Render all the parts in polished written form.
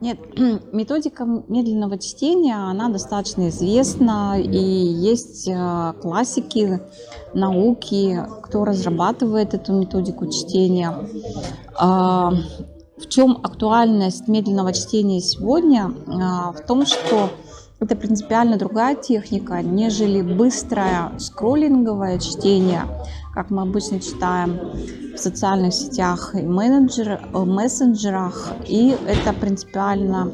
Нет, методика медленного чтения, она достаточно известна, и есть классики науки, кто разрабатывает эту методику чтения. А, В чем актуальность медленного чтения сегодня? В том, что это принципиально другая техника, нежели быстрое скроллинговое чтение, как мы обычно читаем в социальных сетях и мессенджерах. И это принципиально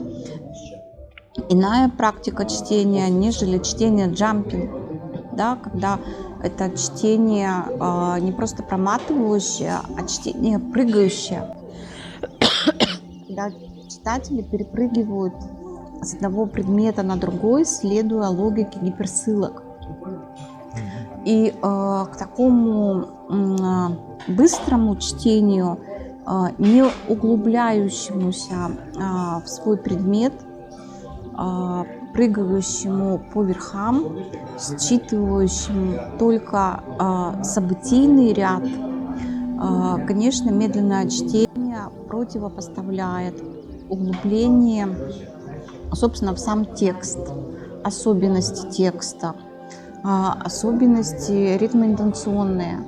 иная практика чтения, нежели чтение джампинг, да, когда это чтение не просто проматывающее, а чтение прыгающее, когда читатели перепрыгивают с одного предмета на другой, следуя логике гиперссылок. И к такому быстрому чтению, не углубляющемуся в свой предмет, прыгающему по верхам, считывающему только событийный ряд, конечно, медленное чтение противопоставляет углубление, собственно, в сам текст, особенности текста, особенности ритмоинтонационные,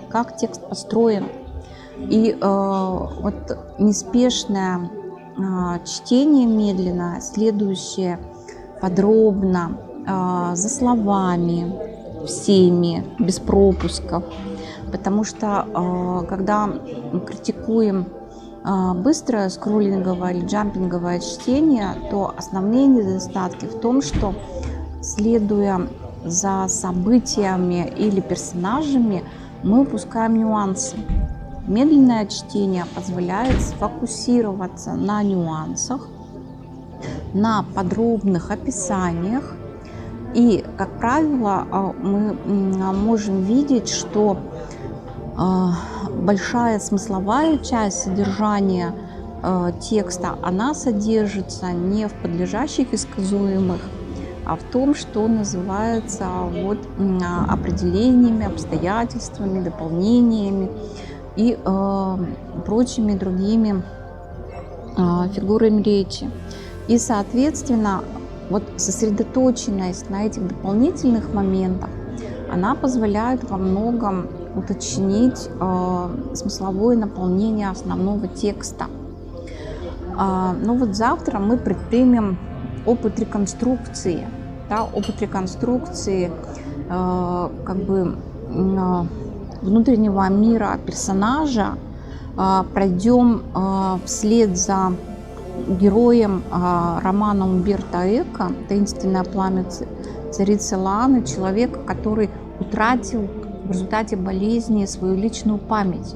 как текст построен. И вот неспешное чтение медленное, следующее подробно за словами всеми, без пропусков. Потому что когда мы критикуем быстрое скроллинговое или джампинговое чтение, то основные недостатки в том, что, следуя за событиями или персонажами, мы упускаем нюансы. Медленное чтение позволяет сфокусироваться на нюансах, на подробных описаниях. И, как правило, мы можем видеть, что большая смысловая часть содержания текста, она содержится не в подлежащих и сказуемых, а в том, что называется определениями, обстоятельствами, дополнениями и прочими другими фигурами речи. И, соответственно, сосредоточенность на этих дополнительных моментах, она позволяет во многом уточнить смысловое наполнение основного текста. Но завтра мы предпримем опыт реконструкции, опыт реконструкции внутреннего мира персонажа. Пройдем вслед за героем романа Умберто Эко «Таинственное пламя царицы Лааны», человека, который утратил в результате болезни свою личную память.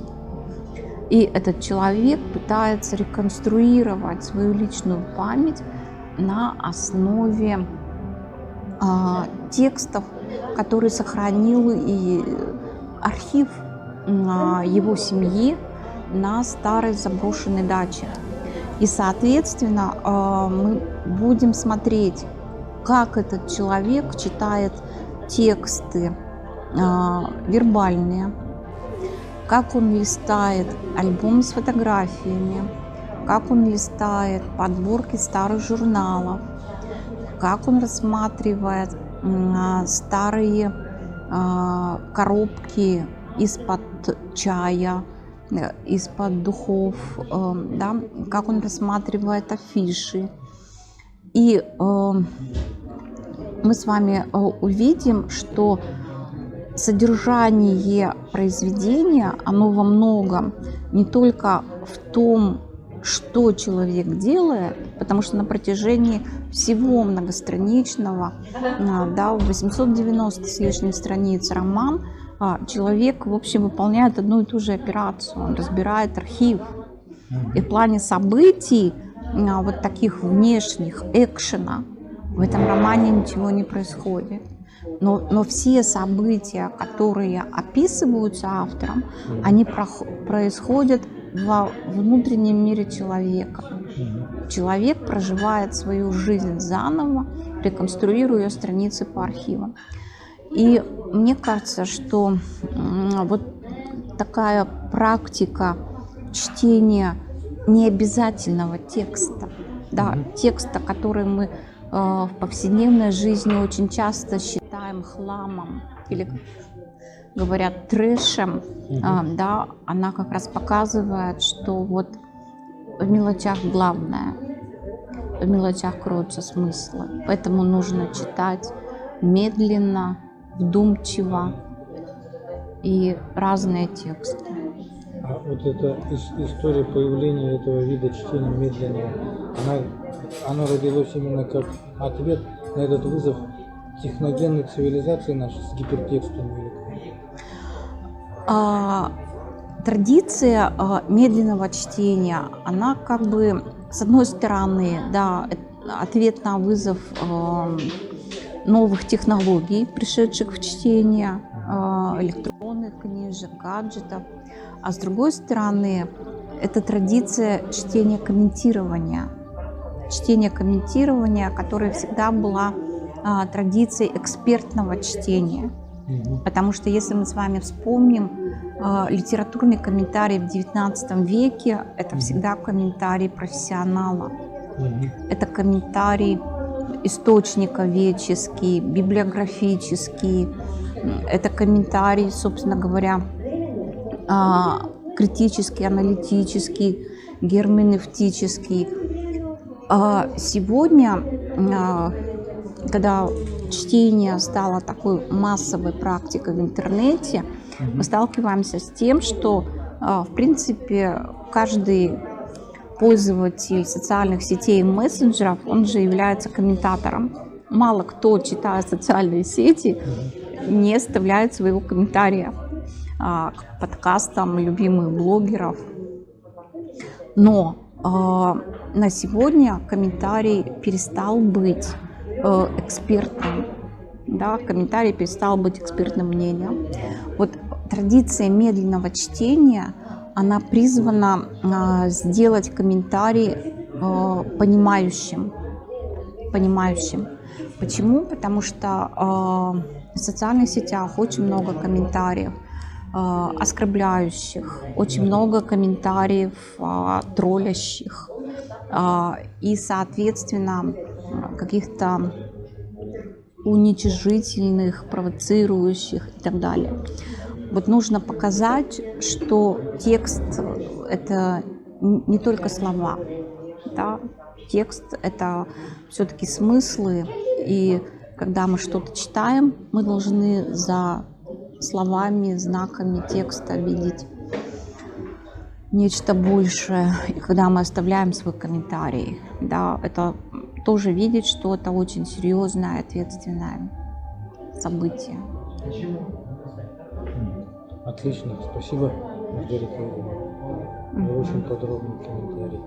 И этот человек пытается реконструировать свою личную память на основе текстов, которые сохранил и архив его семьи на старой заброшенной даче. И, соответственно, мы будем смотреть, как этот человек читает тексты вербальные, как он листает альбом с фотографиями, как он листает подборки старых журналов, как он рассматривает старые коробки из-под чая, из-под духов, как он рассматривает афиши. И мы с вами увидим, что содержание произведения, оно во многом не только в том, что человек делает, потому что на протяжении всего многостраничного, 890 с лишним страниц роман, человек, в общем, выполняет одну и ту же операцию, он разбирает архив. И в плане событий, таких внешних, экшена, в этом романе ничего не происходит. Но все события, которые описываются автором, они происходят во внутреннем мире человека. Человек проживает свою жизнь заново, реконструируя страницы по архивам. И мне кажется, что такая практика чтения необязательного текста, да, текста, который мы в повседневной жизни очень часто считаем хламом или говорят трэшем, да, она как раз показывает, что вот в мелочах главное, в мелочах кроются смыслы, поэтому нужно читать медленно, вдумчиво и разные тексты. А вот эта история появления этого вида чтения медленного, оно родилось именно как ответ на этот вызов техногенной цивилизации нашей с гипертекстом? Традиция медленного чтения, она как бы, с одной стороны, да, ответ на вызов новых технологий, пришедших в чтение, электронных книжек, гаджетов, а с другой стороны, это традиция чтения комментирования, которая всегда была традицией экспертного чтения. Потому что если мы с вами вспомним, литературный комментарий в XIX веке – это всегда комментарий профессионала. Это комментарий источниковедческий, библиографический. Это комментарий, собственно говоря, критический, аналитический, герменевтический. Сегодня, когда чтение стало такой массовой практикой в интернете, мы сталкиваемся с тем, что, в принципе, каждый пользователь социальных сетей и мессенджеров, он же является комментатором. Мало кто, читая социальные сети, не оставляет своего комментария к подкастам любимых блогеров. Но на сегодня комментарий перестал быть экспертным, да, комментарий перестал быть экспертным мнением. Вот традиция медленного чтения, она призвана сделать комментарий понимающим. Почему? Потому что в социальных сетях очень много комментариев оскорбляющих, очень много комментариев троллящих и, соответственно, каких-то уничижительных, провоцирующих и так далее. Вот нужно показать, что текст – это не только слова, да? Текст – это все-таки смыслы, и когда мы что-то читаем, мы должны за словами, знаками текста видеть нечто большее. И когда мы оставляем свой комментарий, да, это тоже видеть, что это очень серьезное, ответственное событие. Отлично, спасибо, Маргарита. Очень подробный комментарий.